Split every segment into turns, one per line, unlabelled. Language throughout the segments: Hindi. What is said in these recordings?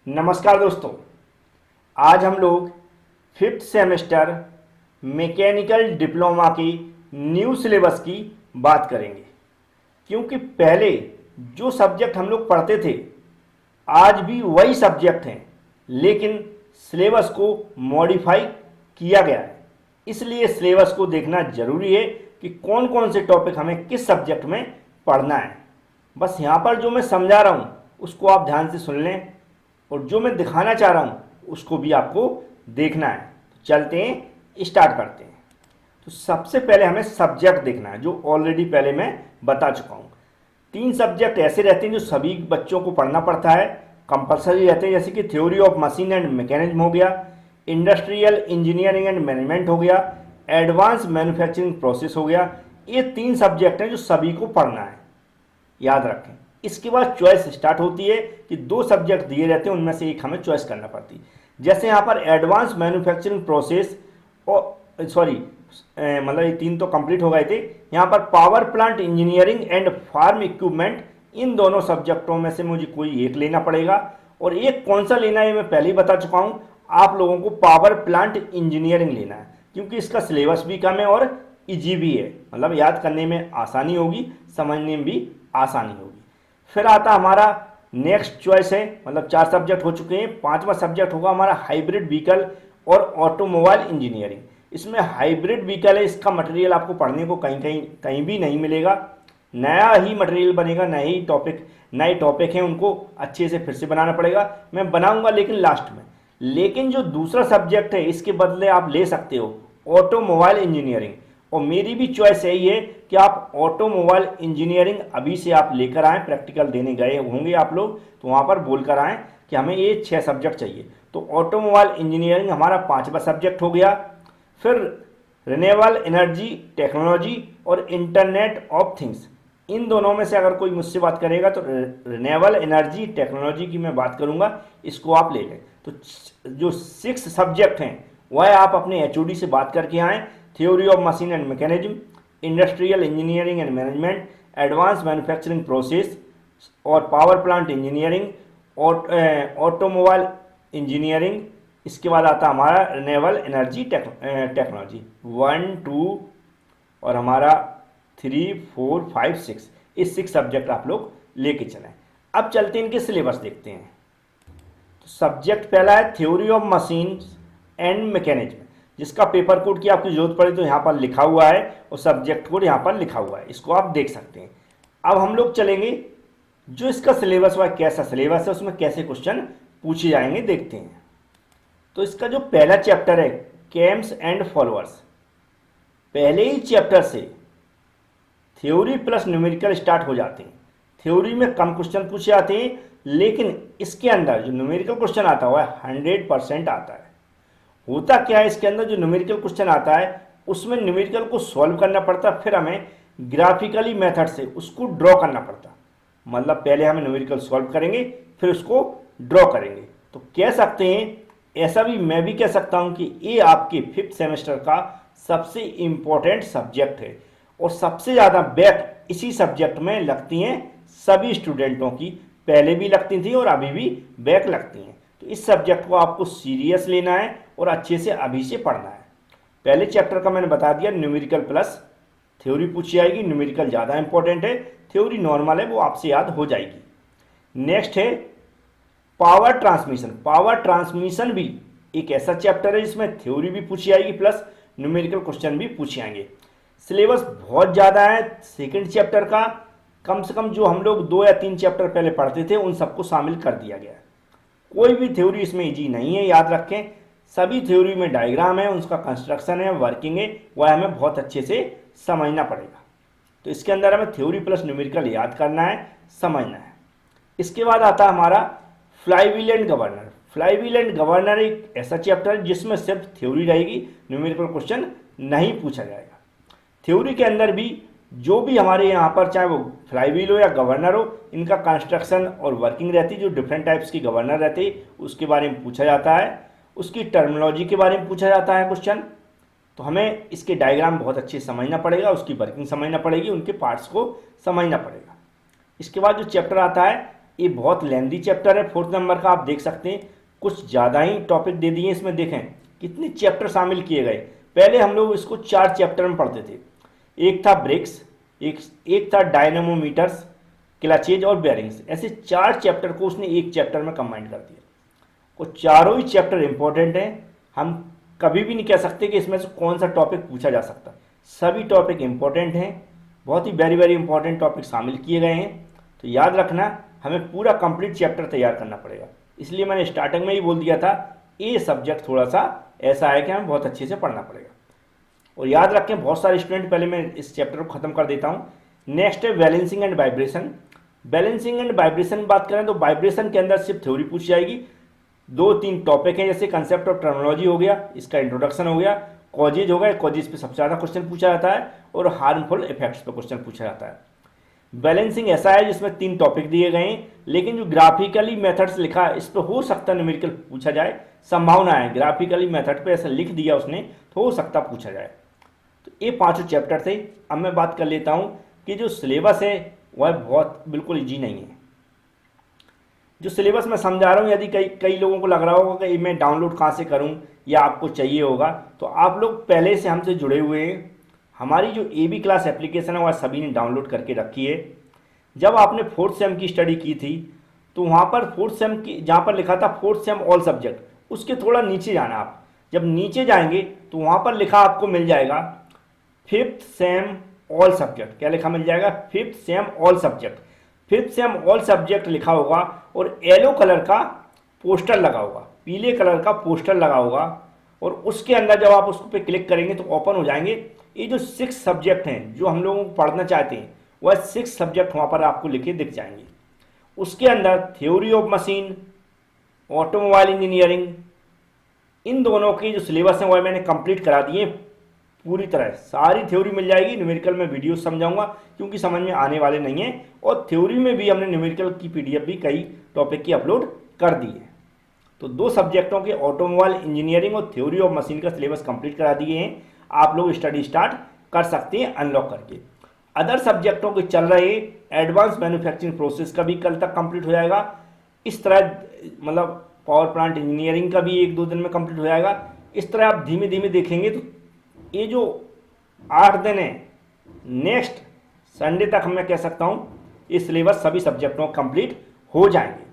नमस्कार दोस्तों। आज हम लोग फिफ्थ सेमेस्टर मैकेनिकल डिप्लोमा की न्यू सिलेबस की बात करेंगे, क्योंकि पहले जो सब्जेक्ट हम लोग पढ़ते थे आज भी वही सब्जेक्ट हैं, लेकिन सिलेबस को मॉडिफाई किया गया है। इसलिए सिलेबस को देखना जरूरी है कि कौन कौन से टॉपिक हमें किस सब्जेक्ट में पढ़ना है। बस यहाँ पर जो मैं समझा रहा हूँ उसको आप ध्यान से सुन लें, और जो मैं दिखाना चाह रहा हूँ उसको भी आपको देखना है। तो चलते हैं, स्टार्ट करते हैं। तो सबसे पहले हमें सब्जेक्ट देखना है, जो ऑलरेडी पहले मैं बता चुका हूँ। 3 सब्जेक्ट ऐसे रहते हैं जो सभी बच्चों को पढ़ना पड़ता है, कंपलसरी रहते हैं, जैसे कि theory of machine and mechanism हो गया, इंडस्ट्रियल इंजीनियरिंग एंड मैनेजमेंट हो गया, एडवांस मैन्युफैक्चरिंग प्रोसेस हो गया। ये 3 सब्जेक्ट हैं जो सभी को पढ़ना है, याद रखें। इसके बाद चॉइस स्टार्ट होती है कि 2 सब्जेक्ट दिए रहते हैं, उनमें से एक हमें चॉइस करना पड़ती है। जैसे यहाँ पर एडवांस मैन्युफैक्चरिंग प्रोसेस और मतलब ये 3 तो कंप्लीट हो गए थे। यहाँ पर power plant engineering and farm equipment, इन दोनों सब्जेक्टों में से मुझे कोई एक लेना पड़ेगा, और एक कौन सा लेना है मैं पहले ही बता चुका हूँ। आप लोगों को पावर प्लांट इंजीनियरिंग लेना है, क्योंकि इसका सिलेबस भी कम है और ईजी भी है, मतलब याद करने में आसानी होगी, समझने में भी आसानी होगी। फिर आता हमारा नेक्स्ट चॉइस है, मतलब 4 सब्जेक्ट हो चुके हैं। 5वां सब्जेक्ट होगा हमारा हाइब्रिड व्हीकल और ऑटोमोबाइल इंजीनियरिंग। इसमें हाइब्रिड व्हीकल है, इसका मटेरियल आपको पढ़ने को कहीं भी नहीं मिलेगा, नया ही मटेरियल बनेगा, नए टॉपिक हैं, उनको अच्छे से फिर से बनाना पड़ेगा। मैं बनाऊंगा लेकिन लास्ट में। लेकिन जो दूसरा सब्जेक्ट है इसके बदले आप ले सकते हो ऑटोमोबाइल इंजीनियरिंग, और मेरी भी चॉइस यही है कि आप ऑटोमोबाइल इंजीनियरिंग अभी से आप लेकर आएँ। प्रैक्टिकल देने गए होंगे आप लोग, तो वहाँ पर बोल कर आएँ कि हमें ये 6 सब्जेक्ट चाहिए। तो ऑटोमोबाइल इंजीनियरिंग हमारा 5वां सब्जेक्ट हो गया। फिर रिन्यूएबल एनर्जी टेक्नोलॉजी और इंटरनेट ऑफ थिंग्स, इन दोनों में से अगर कोई मुझसे बात करेगा तो रिन्यूएबल एनर्जी टेक्नोलॉजी की मैं बात करूँगा, इसको आप ले लें। तो जो 6 सब्जेक्ट हैं वह आप अपने HOD से बात करके आएँ। Theory of machine and mechanism, industrial engineering and management, advance manufacturing process और power plant engineering, automobile engineering. इसके बाद आता हमारा रिन्यूएबल एनर्जी टेक्नोलॉजी। 1 2 और हमारा 3 4 5 6, इस 6 सब्जेक्ट आप लोग लेके चलें। अब चलते हैं, इनके सिलेबस देखते हैं। तो सब्जेक्ट पहला है theory of machine and mechanism, जिसका पेपर कोड की आपकी जरूरत पड़े तो यहाँ पर लिखा हुआ है, और सब्जेक्ट कोड यहाँ पर लिखा हुआ है, इसको आप देख सकते हैं। अब हम लोग चलेंगे जो इसका सिलेबस हुआ, कैसा सिलेबस है, उसमें कैसे क्वेश्चन पूछे जाएंगे, देखते हैं। तो इसका जो पहला चैप्टर है केम्स एंड फॉलोअर्स, पहले ही चैप्टर से थ्योरी प्लस न्यूमेरिकल स्टार्ट हो जाते हैं। थ्योरी में कम क्वेश्चन पूछे जाते हैं, लेकिन इसके अंदर जो न्यूमेरिकल क्वेश्चन आता हुआ है 100% आता है। होता क्या है, इसके अंदर जो न्यूमेरिकल क्वेश्चन आता है उसमें न्यूमेरिकल को सॉल्व करना पड़ता, फिर हमें ग्राफिकली मेथड से उसको ड्रॉ करना पड़ता। मतलब पहले हम न्यूमेरिकल सॉल्व करेंगे, फिर उसको ड्रॉ करेंगे। तो कह सकते हैं, ऐसा भी मैं भी कह सकता हूं कि ये आपके 5th सेमेस्टर का सबसे इम्पोर्टेंट सब्जेक्ट है, और सबसे ज़्यादा बैक इसी सब्जेक्ट में लगती हैं सभी स्टूडेंटों की। पहले भी लगती थी और अभी भी बैक लगती हैं। तो इस सब्जेक्ट को आपको सीरियस लेना है और अच्छे से अभी से पढ़ना है। पहले चैप्टर का मैंने बता दिया, न्यूमेरिकल प्लस थ्योरी पूछी जाएगी। न्यूमेरिकल ज़्यादा इंपॉर्टेंट है, थ्योरी नॉर्मल है, वो आपसे याद हो जाएगी। नेक्स्ट है पावर ट्रांसमिशन। पावर ट्रांसमिशन भी एक ऐसा चैप्टर है जिसमें थ्योरी भी पूछी जाएगी प्लस न्यूमेरिकल क्वेश्चन भी पूछे जाएंगे। सिलेबस बहुत ज़्यादा है सेकेंड चैप्टर का, कम से कम जो हम लोग 2 या 3 चैप्टर पहले पढ़ते थे उन सबको शामिल कर दिया गया है। कोई भी थ्योरी इसमें इजी नहीं है, याद रखें। सभी थ्योरी में डायग्राम है, उसका कंस्ट्रक्शन है, वर्किंग है, वह हमें बहुत अच्छे से समझना पड़ेगा। तो इसके अंदर हमें थ्योरी प्लस न्यूमेरिकल याद करना है, समझना है। इसके बाद आता है हमारा flywheel and governor. Flywheel and governor एक ऐसा चैप्टर है जिसमें सिर्फ थ्योरी रहेगी, न्यूमेरिकल क्वेश्चन नहीं पूछा जाएगा। थ्योरी के अंदर भी जो भी हमारे यहाँ पर चाहे वो फ्लाईव्हील हो या गवर्नर हो, इनका कंस्ट्रक्शन और वर्किंग रहती है। जो डिफरेंट टाइप्स की गवर्नर रहती है उसके बारे में पूछा जाता है, उसकी टर्मिनोलॉजी के बारे में पूछा जाता है क्वेश्चन। तो हमें इसके डायग्राम बहुत अच्छे समझना पड़ेगा, उसकी वर्किंग समझना पड़ेगी, उनके पार्ट्स को समझना पड़ेगा। इसके बाद जो चैप्टर आता है ये बहुत लेंदी चैप्टर है, 4th नंबर का। आप देख सकते हैं कुछ ज़्यादा ही टॉपिक दे दिए इसमें। देखें कितने चैप्टर शामिल किए गए। पहले हम लोग इसको 4 चैप्टर में पढ़ते थे। एक था ब्रेक्स, एक था डायनेमोमीटर्स, क्लचेज और बेयरिंग्स। ऐसे 4 चैप्टर को उसने एक चैप्टर में कंबाइन कर दिया। और चारों ही चैप्टर इंपॉर्टेंट हैं। हम कभी भी नहीं कह सकते कि इसमें से कौन सा टॉपिक पूछा जा सकता। सभी टॉपिक इंपॉर्टेंट हैं, बहुत ही वेरी वेरी इंपॉर्टेंट टॉपिक शामिल किए गए हैं। तो याद रखना, हमें पूरा कंप्लीट चैप्टर तैयार करना पड़ेगा। इसलिए मैंने स्टार्टिंग में ही बोल दिया था, ये सब्जेक्ट थोड़ा सा ऐसा है कि हमें बहुत अच्छे से पढ़ना पड़ेगा। और याद रखें बहुत सारे स्टूडेंट, पहले मैं इस चैप्टर को खत्म कर देता हूँ। नेक्स्ट है balancing and vibration. Balancing and vibration बात करें तो वाइब्रेशन के अंदर सिर्फ थ्योरी पूछी जाएगी। 2-3 टॉपिक हैं, जैसे कंसेप्ट ऑफ टर्मिनोलॉजी हो गया, इसका इंट्रोडक्शन हो गया, कॉजेज हो गया, कॉजेज पे सबसे ज़्यादा क्वेश्चन पूछा जाता है, और हार्मफुल इफेक्ट्स पे क्वेश्चन पूछा जाता है। बैलेंसिंग ऐसा है जिसमें 3 टॉपिक दिए गए हैं, लेकिन जो ग्राफिकली मेथड्स लिखा है इस पर हो सकता है न्यूमेरिकल पूछा जाए, संभावना है। ग्राफिकली मेथड पे ऐसा लिख दिया उसने तो हो सकता पूछा जाए। तो ये 5 चैप्टर थे। अब मैं बात कर लेता हूँ कि जो सिलेबस है वह बहुत बिल्कुल ईजी नहीं है। जो सिलेबस मैं समझा रहा हूँ, यदि कई लोगों को लग रहा होगा कि मैं डाउनलोड कहाँ से करूँ या आपको चाहिए होगा, तो आप लोग पहले से हमसे जुड़े हुए हैं। हमारी जो AB क्लास एप्लीकेशन है वह सभी ने डाउनलोड करके रखी है। जब आपने 4th सेम की स्टडी की थी तो वहाँ पर 4th सेम की जहाँ पर लिखा था 4th सेम ऑल सब्जेक्ट, उसके थोड़ा नीचे जाना आप। जब नीचे जाएंगे तो वहाँ पर लिखा आपको मिल जाएगा 5th सेम ऑल सब्जेक्ट। क्या लिखा मिल जाएगा? 5th same all subject. 5th same all subject लिखा होगा और येलो कलर का पोस्टर लगा होगा, पीले कलर का पोस्टर लगा होगा, और उसके अंदर जब आप उसको पे क्लिक करेंगे तो ओपन हो जाएंगे। ये जो 6 सब्जेक्ट हैं जो हम लोगों को पढ़ना चाहते हैं, वह 6 सब्जेक्ट वहाँ पर आपको लिखे दिख जाएंगे। उसके अंदर theory of machine, automobile engineering, इन दोनों की जो सिलेबस है वह मैंने कंप्लीट करा दिए पूरी तरह। सारी थ्योरी मिल जाएगी। न्यूमेरिकल में वीडियो समझाऊंगा क्योंकि समझ में आने वाले नहीं है, और थ्योरी में भी हमने न्यूमेरिकल की PDF भी कई टॉपिक की अपलोड कर दी है। तो 2 सब्जेक्टों के ऑटोमोबाइल इंजीनियरिंग और थ्योरी ऑफ मशीन का सिलेबस कंप्लीट करा दिए हैं। आप लोग स्टडी स्टार्ट कर सकते हैं अनलॉक करके। अदर सब्जेक्टों के चल रहे एडवांस मैन्युफैक्चरिंग प्रोसेस का भी कल तक कंप्लीट हो जाएगा। इस तरह मतलब पावर प्लांट इंजीनियरिंग का भी 1-2 दिन में कंप्लीट हो जाएगा। इस तरह आप धीमे धीमे देखेंगे तो ये जो 8 दिन है, नेक्स्ट संडे तक मैं कह सकता हूँ ये सिलेबस सभी सब्जेक्टों कंप्लीट हो जाएंगे।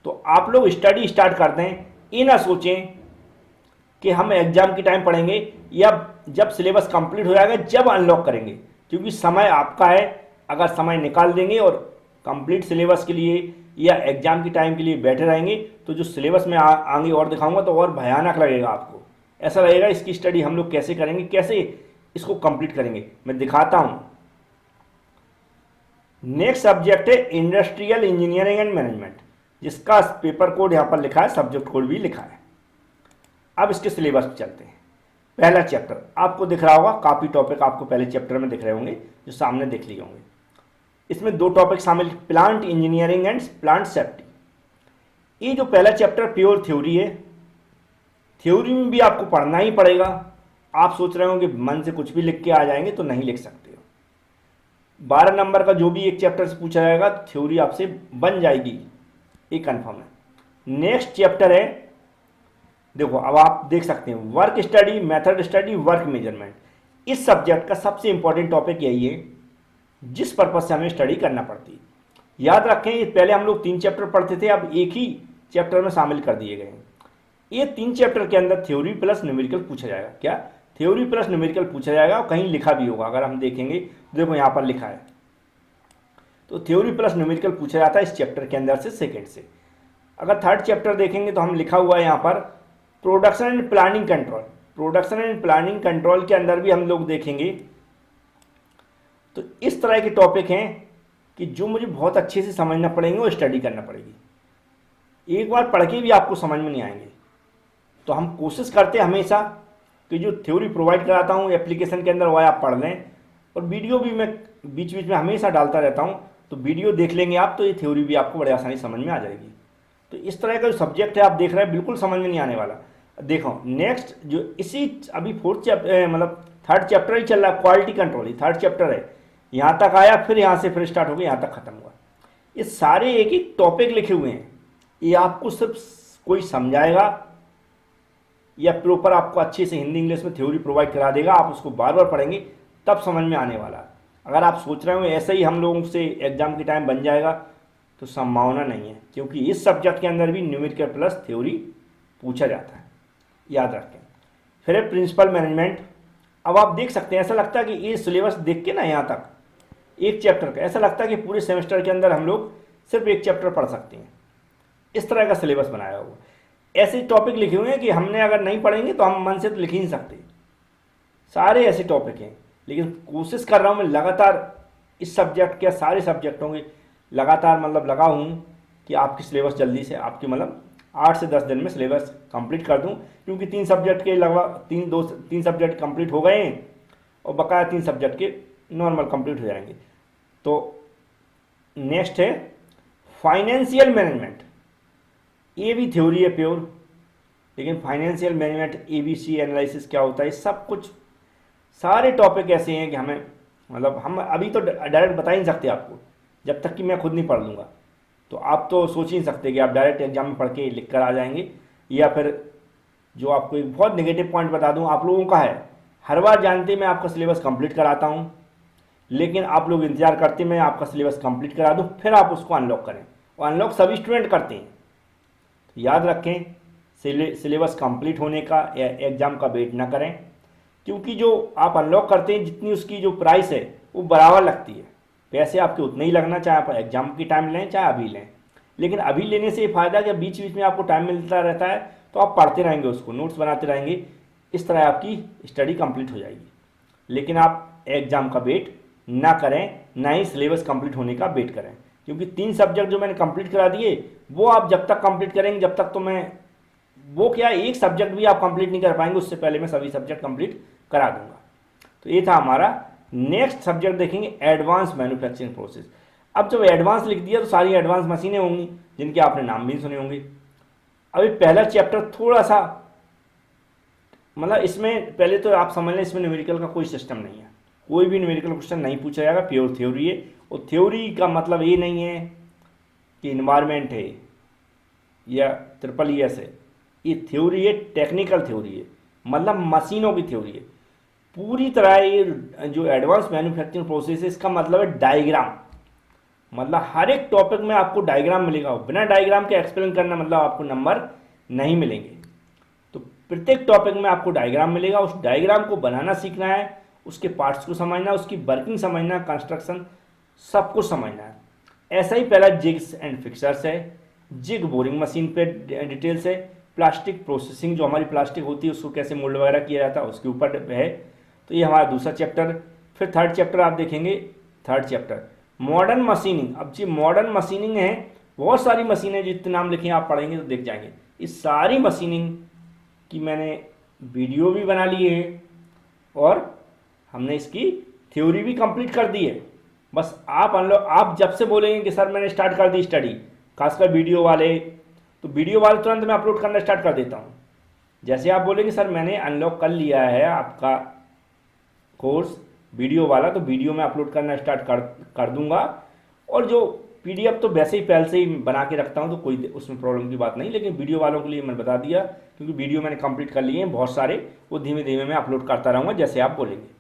तो आप लोग स्टडी स्टार्ट कर दें। ये ना सोचें कि हम एग्जाम के टाइम पढ़ेंगे या जब सिलेबस कंप्लीट हो जाएगा जब अनलॉक करेंगे, क्योंकि समय आपका है। अगर समय निकाल देंगे और कंप्लीट सिलेबस के लिए या एग्जाम के टाइम के लिए बैठे रहेंगे तो जो सिलेबस में आगे और दिखाऊंगा तो और भयानक लगेगा आपको। ऐसा लगेगा इसकी स्टडी हम लोग कैसे करेंगे, कैसे इसको कंप्लीट करेंगे। मैं दिखाता हूं। नेक्स्ट सब्जेक्ट है इंडस्ट्रियल इंजीनियरिंग एंड मैनेजमेंट, जिसका पेपर कोड यहां पर लिखा है, सब्जेक्ट कोड भी लिखा है। अब इसके सिलेबस पे चलते हैं। पहला चैप्टर आपको दिख रहा होगा, काफी टॉपिक आपको पहले चैप्टर में दिख रहे होंगे जो सामने देख लिए होंगे। इसमें 2 टॉपिक शामिल, plant engineering and plant safety. ये जो पहला चैप्टर प्योर थ्योरी है, थ्योरी में भी आपको पढ़ना ही पड़ेगा। आप सोच रहे होंगे मन से कुछ भी लिख के आ जाएंगे, तो नहीं लिख सकते हो। 12 नंबर का जो भी एक चैप्टर से पूछा जाएगा थ्योरी आपसे बन जाएगी, ये कंफर्म है। नेक्स्ट चैप्टर है, देखो अब आप देख सकते हैं, work study, method study, work measurement. इस सब्जेक्ट का सबसे इंपॉर्टेंट टॉपिक यही है जिस पर्पज से हमें स्टडी करना पड़ती है। याद रखें, पहले हम लोग 3 चैप्टर पढ़ते थे, अब एक ही चैप्टर में शामिल कर दिए गए हैं। ये 3 चैप्टर के अंदर थ्योरी प्लस न्यूमेरिकल पूछा जाएगा। क्या? थ्योरी प्लस न्यूमेरिकल पूछा जाएगा, और कहीं लिखा भी होगा। अगर हम देखेंगे देखो यहाँ पर लिखा है, तो थ्योरी प्लस न्यूमेरिकल पूछा जाता है इस चैप्टर के अंदर से, सेकेंड से। अगर 3rd चैप्टर देखेंगे तो हम लिखा हुआ है यहाँ पर production and planning control. Production and planning control के अंदर भी हम लोग देखेंगे। तो इस तरह के टॉपिक हैं कि जो मुझे बहुत अच्छे से समझना पड़ेंगे और स्टडी करना पड़ेगी। एक बार पढ़ के भी आपको समझ में नहीं आएंगे। तो हम कोशिश करते हैं हमेशा कि जो थ्योरी प्रोवाइड कराता हूँ एप्लीकेशन के अंदर वह आप पढ़ लें, और वीडियो भी मैं बीच बीच में हमेशा डालता रहता हूँ। तो वीडियो देख लेंगे आप तो ये थ्योरी भी आपको बड़े आसानी समझ में आ जाएगी। तो इस तरह का जो सब्जेक्ट है आप देख रहे हैं, बिल्कुल समझ में नहीं आने वाला। देखो नेक्स्ट जो इसी अभी 4th चैप्टर मतलब 3rd चैप्टर ही चल रहा है, क्वालिटी कंट्रोल ही 3rd चैप्टर है। यहाँ तक आया, फिर यहाँ से फिर स्टार्ट हो गया, यहाँ तक खत्म हुआ। ये सारे एक एक टॉपिक लिखे हुए हैं। ये आपको सिर्फ कोई समझाएगा या प्रॉपर आपको अच्छे से हिंदी इंग्लिश में थ्योरी प्रोवाइड करा देगा, आप उसको बार बार पढ़ेंगे तब समझ में आने वाला। अगर आप सोच रहे हो ऐसे ही हम लोगों से एग्जाम के टाइम बन जाएगा तो संभावना नहीं है, क्योंकि इस सब्जेक्ट के अंदर भी न्यूमेरिकल प्लस थ्योरी पूछा जाता है, याद रखें। फिर है प्रिंसिपल मैनेजमेंट। अब आप देख सकते हैं, ऐसा लगता है कि ये सिलेबस देख के ना यहाँ तक एक चैप्टर का, ऐसा लगता है कि पूरे सेमेस्टर के अंदर हम लोग सिर्फ एक चैप्टर पढ़ सकते हैं। इस तरह का सिलेबस बनाया हुआ, ऐसे टॉपिक लिखे हुए हैं कि हमने अगर नहीं पढ़ेंगे तो हम मन से तो लिख ही नहीं सकते। सारे ऐसे टॉपिक हैं, लेकिन कोशिश कर रहा हूँ मैं लगातार इस सब्जेक्ट के सारे सब्जेक्टों के लगातार मतलब लगा हूँ कि आपकी सिलेबस जल्दी से आपकी मतलब 8 से 10 दिन में सिलेबस कंप्लीट कर दूँ, क्योंकि 3 सब्जेक्ट के लगभग 3 सब्जेक्ट कंप्लीट हो गए हैं और बकाया 3 सब्जेक्ट के नॉर्मल कंप्लीट हो जाएंगे। तो नेक्स्ट है फाइनेंशियल मैनेजमेंट। ये भी थ्योरी है प्योर, लेकिन फाइनेंशियल मैनेजमेंट ABC एनालिसिस क्या होता है, सब कुछ सारे टॉपिक ऐसे हैं कि हमें मतलब हम अभी तो डायरेक्ट बता ही नहीं सकते आपको, जब तक कि मैं खुद नहीं पढ़ लूँगा। तो आप तो सोच ही नहीं सकते कि आप डायरेक्ट एग्जाम में पढ़ के लिख कर आ जाएंगे। या फिर जो आपको एक बहुत नेगेटिव पॉइंट बता दूं आप लोगों का है, हर बार जानते मैं आपका सिलेबस कंप्लीट कराता हूं, लेकिन आप लोग इंतजार करते मैं आपका सिलेबस कंप्लीट करा दूं फिर आप उसको अनलॉक करें, और अनलॉक सभी स्टूडेंट करते हैं। तो याद रखें, सिलेबस कंप्लीट होने का या एग्ज़ाम का वेट ना करें, क्योंकि जो आप अनलॉक करते हैं जितनी उसकी जो प्राइस है वो बराबर लगती है। पैसे आपके उतने ही लगना, चाहे आप एग्जाम की टाइम लें चाहे अभी लें। लेकिन अभी लेने से ये फ़ायदा कि बीच बीच में आपको टाइम मिलता रहता है, तो आप पढ़ते रहेंगे, उसको नोट्स बनाते रहेंगे, इस तरह आपकी स्टडी कंप्लीट हो जाएगी। लेकिन आप एग्ज़ाम का वेट ना करें, ना ही सिलेबस कंप्लीट होने का वेट करें, क्योंकि 3 सब्जेक्ट जो मैंने कंप्लीट करा दिए वो आप जब तक कंप्लीट करेंगे, जब तक तो मैं वो क्या एक सब्जेक्ट भी आप कंप्लीट नहीं कर पाएंगे, उससे पहले मैं सभी सब्जेक्ट कंप्लीट करा दूंगा। तो ये था हमारा। नेक्स्ट सब्जेक्ट देखेंगे एडवांस मैन्युफैक्चरिंग प्रोसेस। अब जब एडवांस लिख दिया तो सारी एडवांस मशीनें होंगी जिनके आपने नाम भी सुने होंगे। अभी पहला चैप्टर थोड़ा सा मतलब इसमें पहले तो आप समझ लें इसमें न्यूमेरिकल का कोई सिस्टम नहीं है, कोई भी न्यूमेरिकल क्वेश्चन नहीं पूछा जाएगा, प्योर थ्योरी है। और थ्योरी का मतलब ये नहीं है कि इन्वायरमेंट है या EES है, ये थ्योरी है, टेक्निकल थ्योरी है, मतलब मशीनों की थ्योरी है पूरी तरह। ये जो एडवांस मैन्युफैक्चरिंग प्रोसेस है इसका मतलब है डायग्राम, मतलब हर एक टॉपिक में आपको डायग्राम मिलेगा, बिना डायग्राम के एक्सप्लेन करना मतलब आपको नंबर नहीं मिलेंगे। तो प्रत्येक टॉपिक में आपको डायग्राम मिलेगा, उस डायग्राम को बनाना सीखना है, उसके पार्ट्स को समझना, उसकी वर्किंग समझना, कंस्ट्रक्शन सब कुछ समझना है। ऐसा ही पहला जिग्स एंड फिक्सर्स है, जिग बोरिंग मशीन पे डिटेल्स है, प्लास्टिक प्रोसेसिंग जो हमारी प्लास्टिक होती है उसको कैसे मोल्ड वगैरह किया जाता है उसके ऊपर है। तो ये हमारा दूसरा चैप्टर। फिर थर्ड चैप्टर आप देखेंगे, थर्ड चैप्टर मॉडर्न मशीनिंग। अब जी मॉडर्न मशीनिंग है, बहुत सारी मशीनें जितने नाम लिखे आप पढ़ेंगे तो देख जाएंगे। इस सारी मशीनिंग की मैंने वीडियो भी बना ली है और हमने इसकी थ्योरी भी कंप्लीट कर दी है। बस आप जब से बोलेंगे कि सर मैंने स्टार्ट कर दी स्टडी, खासकर वीडियो वाले, तो वीडियो वाले तुरंत मैं अपलोड करना स्टार्ट कर देता हूँ। जैसे आप बोलेंगे सर मैंने अनलॉक कर लिया है आपका कोर्स वीडियो वाला, तो वीडियो में अपलोड करना स्टार्ट कर दूंगा। और जो PDF तो वैसे ही पहले से ही बना के रखता हूँ, तो कोई उसमें प्रॉब्लम की बात नहीं, लेकिन वीडियो वालों के लिए मैंने बता दिया क्योंकि वीडियो मैंने कंप्लीट कर लिए हैं बहुत सारे, वो धीमे धीमे मैं अपलोड करता रहूँगा जैसे आप बोलेंगे।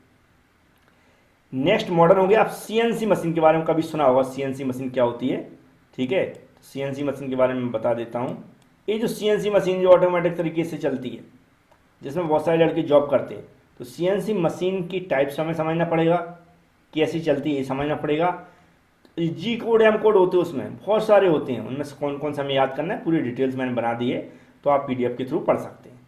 नेक्स्ट मॉडर्न हो गया। आप CNC मशीन के बारे में कभी सुना होगा, CNC मशीन क्या होती है, ठीक है। CNC मशीन के बारे में बता देता हूँ। ये जो CNC मशीन जो ऑटोमेटिक तरीके से चलती है, जिसमें बहुत सारे लड़के जॉब करते हैं, तो CNC मशीन की टाइप्स हमें समझना पड़ेगा, कैसी चलती है समझना पड़ेगा। G कोड M कोड होते हैं, उसमें बहुत सारे होते हैं, उनमें से कौन कौन सा हमें याद करना है, पूरी डिटेल्स मैंने बना दी है, तो आप PDF के थ्रू पढ़ सकते हैं।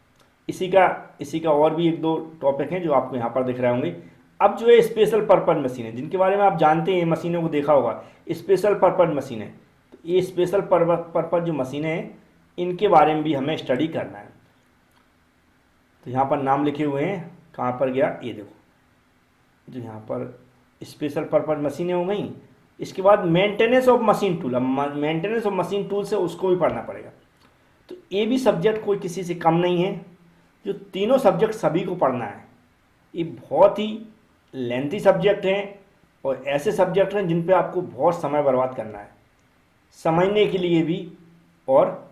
इसी का और भी 1-2 टॉपिक हैं जो आपको यहाँ पर दिख रहे होंगे। अब जो है स्पेशल पर्पज मशीन है, जिनके बारे में आप जानते हैं, मशीनों को देखा होगा, स्पेशल पर्पज मशीन है। तो ये स्पेशल पर्पज जो मशीनें हैं इनके बारे में भी हमें स्टडी करना है। तो यहाँ पर नाम लिखे हुए हैं, कहाँ पर गया, ये देखो जो यहाँ पर स्पेशल पर्पज मशीनें हो गई। इसके बाद मेंटेनेंस ऑफ मशीन टूल, अब मेंटेनेंस ऑफ मशीन टूल से उसको भी पढ़ना पड़ेगा। तो ये भी सब्जेक्ट कोई किसी से कम नहीं है, जो तीनों सब्जेक्ट सभी को पढ़ना है। ये बहुत ही लेंथी सब्जेक्ट हैं और ऐसे सब्जेक्ट हैं जिन पे आपको बहुत समय बर्बाद करना है। समझने के लिए भी और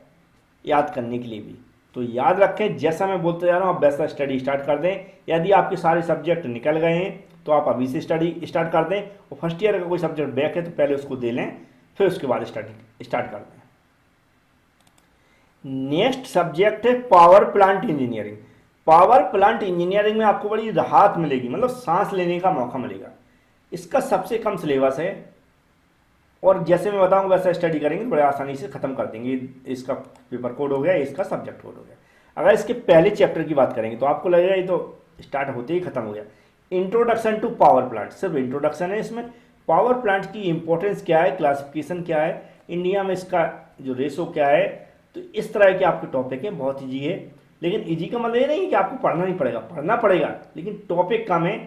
याद करने के लिए भी। तो याद रखें, जैसा मैं बोलते जा रहा हूँ आप वैसा स्टडी स्टार्ट कर दें। यदि आपके सारे सब्जेक्ट निकल गए हैं तो आप अभी से स्टडी स्टार्ट कर दें, और फर्स्ट ईयर का कोई सब्जेक्ट बैक है तो पहले उसको दे लें, फिर उसके बाद स्टडी स्टार्ट कर दें। नेक्स्ट सब्जेक्ट है power plant engineering. Power plant engineering में आपको बड़ी राहत मिलेगी, मतलब सांस लेने का मौका मिलेगा। इसका सबसे कम सिलेबस है, और जैसे मैं बताऊंगा वैसा स्टडी करेंगे तो बड़े आसानी से खत्म कर देंगे। इसका पेपर कोड हो गया, इसका सब्जेक्ट कोड हो गया। अगर इसके पहले चैप्टर की बात करेंगे तो आपको लगेगा ये तो स्टार्ट होते ही खत्म हो गया। इंट्रोडक्शन टू पावर प्लांट, सिर्फ इंट्रोडक्शन है इसमें। पावर प्लांट की इंपॉर्टेंस क्या है, क्लासिफिकेशन क्या है, इंडिया में इसका जो रेशो क्या है, तो इस तरह के आपके टॉपिक हैं। बहुत ईजी है, लेकिन ईजी का मतलब ये नहीं कि आपको पढ़ना नहीं पड़ेगा, पढ़ना पड़ेगा, लेकिन टॉपिक कम है,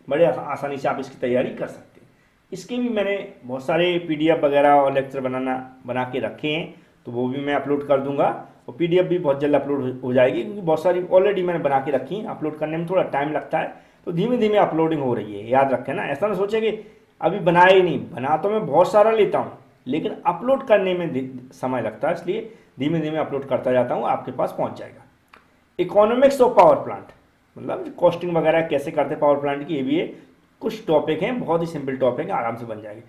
बड़े आसानी से आप इसकी तैयारी कर सकते हैं। इसके भी मैंने बहुत सारे पीडीएफ वगैरह और लेक्चर बना के रखे हैं, तो वो भी मैं अपलोड कर दूंगा, और पीडीएफ भी बहुत जल्द अपलोड हो जाएगी, क्योंकि बहुत सारी ऑलरेडी मैंने बना के रखी हैं। अपलोड करने में थोड़ा टाइम लगता है, तो धीमे धीमे अपलोडिंग हो रही है, याद रखें ना। ऐसा ना सोचे कि अभी बनाया ही नहीं, बना तो मैं बहुत सारा लेता हूँ, लेकिन अपलोड करने में समय लगता है, इसलिए धीमे धीमे अपलोड करता जाता हूँ, आपके पास पहुँच जाएगा। इकोनॉमिक्स ऑफ पावर प्लांट, मतलब कॉस्टिंग वगैरह कैसे करते पावर प्लांट की, ये भी है। कुछ टॉपिक हैं, बहुत ही सिंपल टॉपिक है, आराम से बन जाएंगे।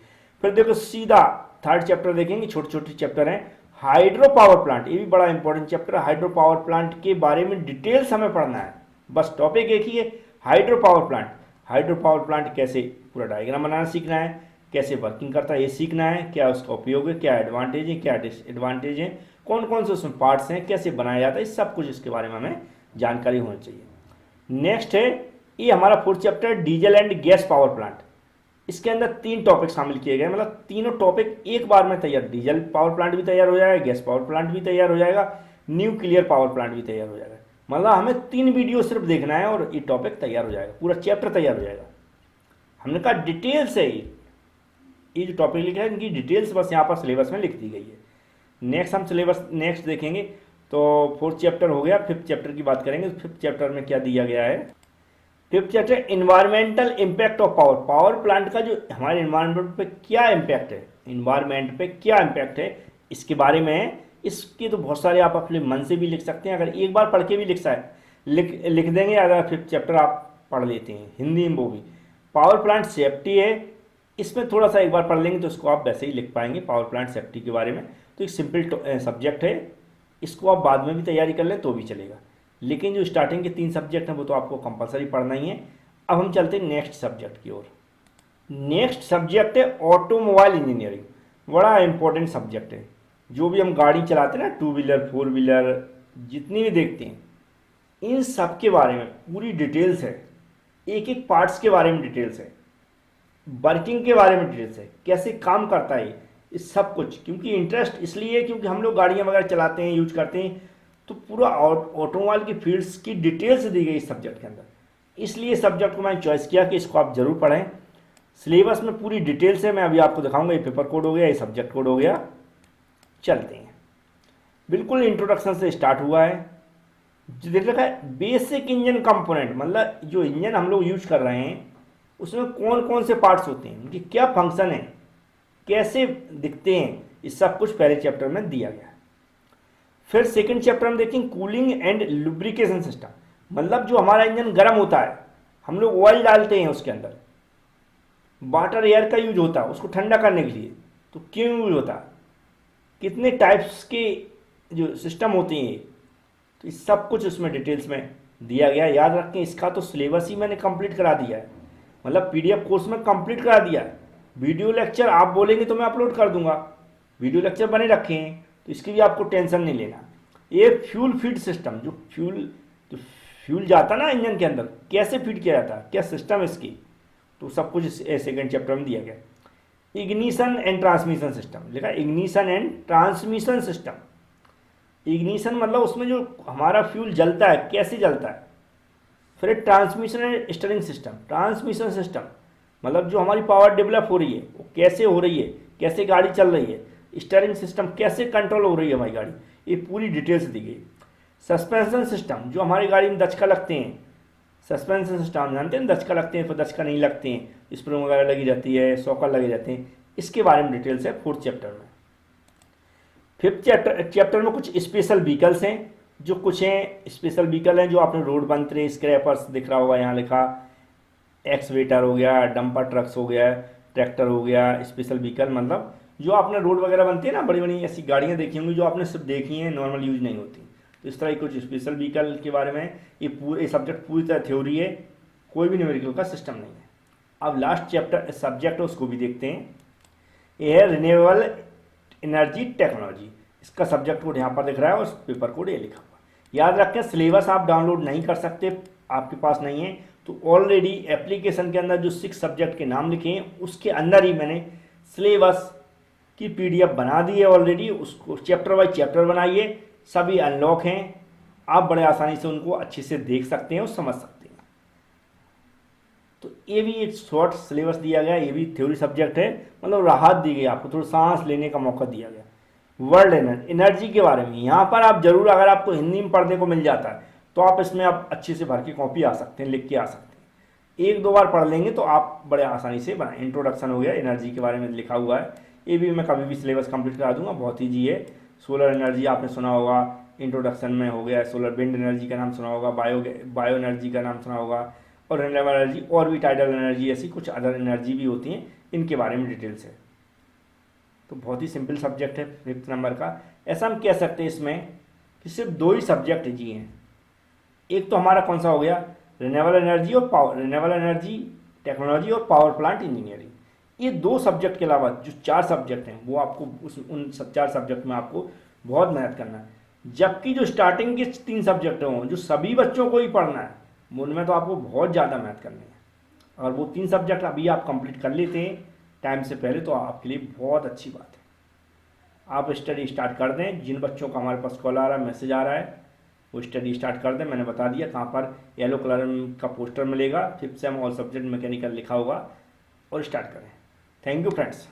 फिर देखो सीधा थर्ड चैप्टर देखेंगे, छोटे छोटे चैप्टर हैं। हाइड्रो पावर प्लांट, ये भी बड़ा इंपॉर्टेंट चैप्टर है। हाइड्रो पावर प्लांट के बारे में डिटेल्स हमें पढ़ना है, बस टॉपिक एक ही है, hydro power plant. Hydro power plant कैसे पूरा डायग्राम बनाना सीखना है, कैसे वर्किंग करता है ये सीखना है, क्या उसका उपयोग है, क्या एडवांटेज है, क्या डिसएडवांटेज है, कौन कौन से उसमें पार्ट्स हैं, कैसे बनाया जाता है, सब कुछ इसके बारे में हमें जानकारी होनी चाहिए। नेक्स्ट है ये हमारा fourth chapter, diesel and gas power plant. इसके अंदर 3 टॉपिक शामिल किए गए, मतलब तीनों टॉपिक एक बार में तैयार। डीजल पावर प्लांट भी तैयार हो जाएगा, गैस पावर प्लांट भी तैयार हो जाएगा, न्यूक्लियर पावर प्लांट भी तैयार हो जाएगा। मतलब हमें 3 वीडियो सिर्फ देखना है और ये टॉपिक तैयार हो जाएगा, पूरा चैप्टर तैयार हो जाएगा। हमने कहा डिटेल्स है ये जो टॉपिक लिखा है इनकी डिटेल्स बस यहाँ पर सिलेबस में लिख दी गई है। नेक्स्ट हम सिलेबस नेक्स्ट देखेंगे, तो फोर्थ चैप्टर हो गया। फिफ्थ चैप्टर की बात करेंगे, फिफ्थ चैप्टर में क्या दिया गया है। Fifth chapter environmental impact of power. Power plant का जो हमारे इन्वायरमेंट पे क्या इम्पैक्ट है, इन्वायरमेंट पे क्या इम्पैक्ट है, इसके बारे में। इसके तो बहुत सारे आप अपने मन से भी लिख सकते हैं, अगर एक बार पढ़ के भी लिख देंगे, अगर फिफ्थ चैप्टर आप पढ़ लेते हैं हिंदी में वो भी। पावर प्लांट सेफ्टी है, इसमें थोड़ा सा एक बार पढ़ लेंगे तो इसको आप वैसे ही लिख पाएंगे पावर प्लांट सेफ्टी के बारे में। तो एक सिंपल सब्जेक्ट है, इसको आप बाद में भी तैयारी कर लें तो भी चलेगा, लेकिन जो स्टार्टिंग के 3 सब्जेक्ट हैं वो तो आपको कंपलसरी पढ़ना ही है। अब हम चलते हैं नेक्स्ट सब्जेक्ट की ओर। नेक्स्ट सब्जेक्ट है ऑटोमोबाइल इंजीनियरिंग। बड़ा इंपॉर्टेंट सब्जेक्ट है। जो भी हम गाड़ी चलाते हैं ना, 2 व्हीलर 4 व्हीलर जितनी भी देखते हैं, इन सब के बारे में पूरी डिटेल्स है, एक एक पार्ट्स के बारे में डिटेल्स है, वर्किंग के बारे में डिटेल्स है, कैसे काम करता है इस सब कुछ। क्योंकि इंटरेस्ट इसलिए है क्योंकि हम लोग गाड़ियाँ वगैरह चलाते हैं, यूज करते हैं, तो पूरा ऑटोमोबाइल की फील्ड्स की डिटेल्स दी गई इस सब्जेक्ट के अंदर, इसलिए सब्जेक्ट को मैंने चॉइस किया कि इसको आप जरूर पढ़ें। सिलेबस में पूरी डिटेल्स है, मैं अभी आपको दिखाऊंगा। ये पेपर कोड हो गया, ये सब्जेक्ट कोड हो गया। चलते हैं, बिल्कुल इंट्रोडक्शन से स्टार्ट हुआ है। जो देख रखा है बेसिक इंजन कंपोनेंट, मतलब जो इंजन हम लोग यूज कर रहे हैं उसमें कौन कौन से पार्ट्स होते हैं, उनकी क्या फंक्शन है, कैसे दिखते हैं, इस सब कुछ पहले चैप्टर में दिया गया। फिर सेकंड चैप्टर में देखें कूलिंग एंड लुब्रिकेशन सिस्टम, मतलब जो हमारा इंजन गर्म होता है, हम लोग ऑयल डालते हैं उसके अंदर, वाटर एयर का यूज होता है उसको ठंडा करने के लिए, तो क्यों यूज होता है, कितने टाइप्स के जो सिस्टम होते हैं, तो इस सब कुछ उसमें डिटेल्स में दिया गया। याद रखें, इसका तो सिलेबस ही मैंने कंप्लीट करा दिया है, मतलब पीडीएफ कोर्स में कंप्लीट करा दिया है। वीडियो लेक्चर आप बोलेंगे तो मैं अपलोड कर दूंगा, वीडियो लेक्चर बने रखे हैं, तो इसकी भी आपको टेंशन नहीं लेना। ये फ्यूल फीड सिस्टम, जो फ्यूल जाता ना इंजन के अंदर, कैसे फीड किया जाता है, क्या सिस्टम इसकी, तो सब कुछ सेकेंड चैप्टर में दिया गया। इग्निशन एंड ट्रांसमिशन सिस्टम लिखा, ignition and transmission system. Ignition मतलब उसमें जो हमारा फ्यूल जलता है कैसे जलता है। फिर transmission and steering system, transmission system मतलब जो हमारी पावर डेवलप हो रही है वो कैसे हो रही है, कैसे गाड़ी चल रही है, स्टीयरिंग सिस्टम कैसे कंट्रोल हो रही है हमारी गाड़ी, ये पूरी डिटेल्स दी गई। सस्पेंशन सिस्टम, जो हमारी गाड़ी में दचका लगते हैं, सस्पेंशन सिस्टम जानते हैं, दचका लगते हैं फिर दचका नहीं लगते हैं, स्प्रिंग वगैरह लगी रहती है, सॉकर लगे रहते हैं, इसके बारे में डिटेल्स है फोर्थ चैप्टर में। फिफ्थ चैप्टर में कुछ स्पेशल व्हीकल्स हैं, जो कुछ हैं स्पेशल व्हीकल हैं जो आपने रोड बनते रहे, स्क्रैपर्स दिख रहा होगा यहाँ लिखा, एक्सवेटर हो गया, डंपर ट्रक्स हो गया, ट्रैक्टर हो गया। स्पेशल व्हीकल मतलब जो आपने रोड वगैरह बनती है ना, बड़ी बड़ी ऐसी गाड़ियाँ देखी होंगी जो आपने सिर्फ देखी हैं, नॉर्मल यूज नहीं होती। तो इस तरह की कुछ स्पेशल व्हीकल के बारे में ये सब्जेक्ट पूरी तरह थ्योरी है, कोई भी न्यूमेरिकल का सिस्टम नहीं है। अब लास्ट चैप्टर सब्जेक्ट है उसको भी देखते हैं। ये है रिन्यूएबल एनर्जी टेक्नोलॉजी, इसका सब्जेक्ट कोड यहाँ पर दिख रहा है और पेपर कोड ये लिखा हुआ। याद रखें सिलेबस आप डाउनलोड नहीं कर सकते, आपके पास नहीं है तो ऑलरेडी एप्लीकेशन के अंदर जो 6 सब्जेक्ट के नाम लिखे हैं उसके अंदर ही मैंने सिलेबस की पीडीएफ बना दी है ऑलरेडी। उसको चैप्टर वाइज चैप्टर बनाइए, सभी अनलॉक हैं, आप बड़े आसानी से उनको अच्छे से देख सकते हैं और समझ सकते हैं। तो ये भी एक शॉर्ट सिलेबस दिया गया, ये भी थ्योरी सब्जेक्ट है, मतलब राहत दी गई, आपको थोड़ा सांस लेने का मौका दिया गया। वर्ल्ड एनर्जी के बारे में यहाँ पर आप जरूर, अगर आपको हिंदी में पढ़ने को मिल जाता है तो आप इसमें आप अच्छे से भर के कॉपी आ सकते हैं, लिख के आ सकते हैं। एक दो बार पढ़ लेंगे तो आप बड़े आसानी से बनाएं। इंट्रोडक्शन हो गया, एनर्जी के बारे में लिखा हुआ है, ये भी मैं कभी भी सिलेबस कंप्लीट करा दूंगा, बहुत ईजी है। सोलर एनर्जी आपने सुना होगा, इंट्रोडक्शन में हो गया। सोलर विंड एनर्जी का नाम सुना होगा, बायो एनर्जी का नाम सुना होगा, और रिन्यूएबल एनर्जी और भी टाइडल एनर्जी, ऐसी कुछ अदर एनर्जी भी होती हैं, इनके बारे में डिटेल्स है। तो बहुत ही सिंपल सब्जेक्ट है 5th नंबर का। ऐसा हम कह सकते हैं इसमें कि सिर्फ 2 ही सब्जेक्ट जी हैं। एक तो हमारा कौन सा हो गया, रिन्यूएबल एनर्जी और पावर, रिन्यूएबल एनर्जी टेक्नोलॉजी और पावर प्लांट इंजीनियरिंग। ये 2 सब्जेक्ट के अलावा जो 4 सब्जेक्ट हैं वो आपको उन 4 सब्जेक्ट में आपको बहुत मेहनत करना है। जबकि जो स्टार्टिंग के 3 सब्जेक्ट हों जो सभी बच्चों को ही पढ़ना है, उनमें तो आपको बहुत ज़्यादा मेहनत करनी है। अगर वो 3 सब्जेक्ट अभी आप कंप्लीट कर लेते हैं टाइम से पहले तो आपके लिए बहुत अच्छी बात है। आप स्टडी स्टार्ट कर दें। जिन बच्चों का हमारे पास कॉल आ रहा है, मैसेज आ रहा है, वो स्टडी स्टार्ट कर दें। मैंने बता दिया कहाँ पर येलो कलर का पोस्टर मिलेगा, 5th same all subject mechanical लिखा होगा, और स्टार्ट करें। Thank you friends.